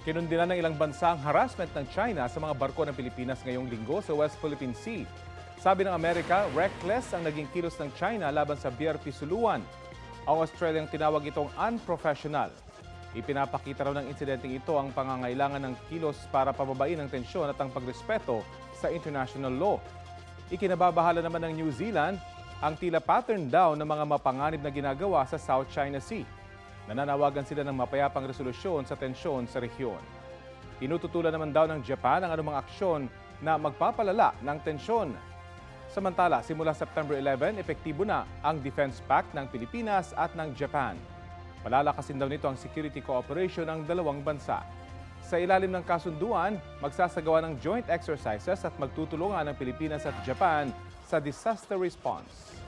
Kinundinan ng ilang bansa ang harassment ng China sa mga barko ng Pilipinas ngayong linggo sa West Philippine Sea. Sabi ng Amerika, reckless ang naging kilos ng China laban sa BRP Suluan. Ang Australiang tinawag itong unprofessional. Ipinapakita raw ng insidenteng ito ang pangangailangan ng kilos para pababain ang tensyon at ang pagrespeto sa international law. Ikinababahala naman ng New Zealand ang tila pattern daw ng mga mapanganib na ginagawa sa South China Sea. Nananawagan sila ng mapayapang resolusyon sa tensyon sa rehiyon. Tinututulan naman daw ng Japan ang anumang aksyon na magpapalala ng tensyon. Samantala, simula September 11, epektibo na ang Defense Pact ng Pilipinas at ng Japan. Palalakasin daw nito ang security cooperation ng dalawang bansa. Sa ilalim ng kasunduan, magsasagawa ng joint exercises at magtutulungan ang Pilipinas at Japan sa disaster response.